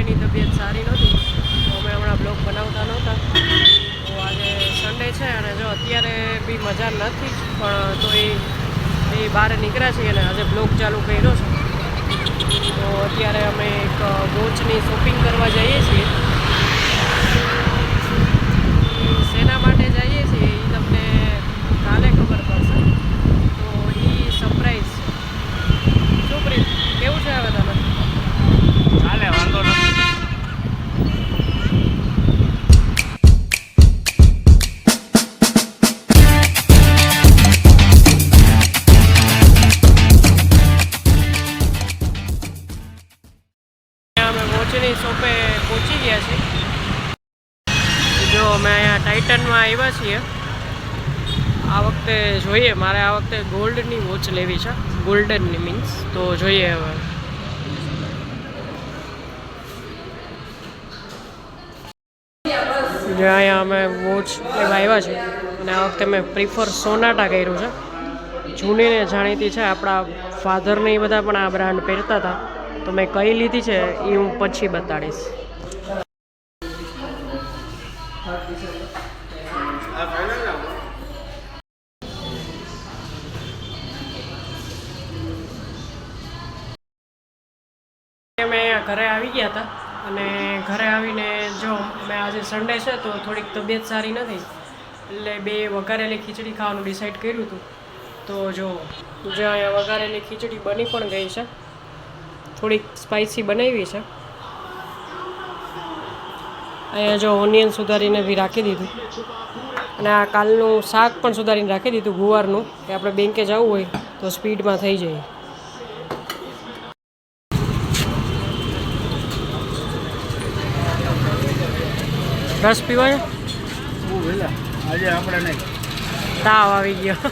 છોકરીની તબિયત સારી નહોતી તો અમે હમણાં બ્લોગ બનાવતા નહોતા. તો આજે સન્ડે છે અને જો અત્યારે બી મજા નથી પણ તો એ બહાર નીકળ્યા છીએ અને આજે બ્લોગ ચાલુ કર્યો છે. તો અત્યારે અમે એક વોચની શોપિંગ કરવા જઈએ છીએ. શેના માટે જઈએ છીએ એ તમને કાલે ખબર પડશે. તો એ સરપ્રાઈઝ શું પ્રીત કેવું છે હવે તમે? ચાલે વાંધો નથી. અમે વોચની શોપે પહોંચી ગયા છીએ. જો અમે અહીંયા ટાઇટનમાં આવ્યા છીએ. આ વખતે જોઈએ મારે આ વખતે ગોલ્ડની વોચ લેવી છે. ગોલ્ડનની મીન્સ તો જોઈએ હવે. જે અહીંયા અમે વોચ લેવા આવ્યા છીએ અને આ વખતે મેં પ્રિફર સોનાટા કર્યું છે. જૂની ને જાણીતી છે. આપણા ફાધરને એ બધા પણ આ બ્રાન્ડ પહેરતા હતા. તો મેં કઈ લીધી છે એ હું પછી બતાડીશ. મેં અહીંયા ઘરે આવી ગયા હતા અને ઘરે આવીને જો મેં આજે સન્ડે છે તો થોડીક તબિયત સારી નથી એટલે 2 વઘારેલી ખીચડી ખાવાનું ડિસાઈડ કર્યું હતું. તો જો અહીંયા વઘારેલી ખીચડી બની પણ ગઈ છે. થોડીક સ્પાઇસી બનાવી છે. અહીંયા જો ઓનિયન સુધારીને બી રાખી દીધું અને આ કાલનું શાક પણ સુધારીને રાખી દીધું ગુવારનું કે આપણે બેંકે જવું હોય તો સ્પીડમાં થઈ જાય. રસ પીવાય આજે આપણે નહીં તાવ આવી ગયો.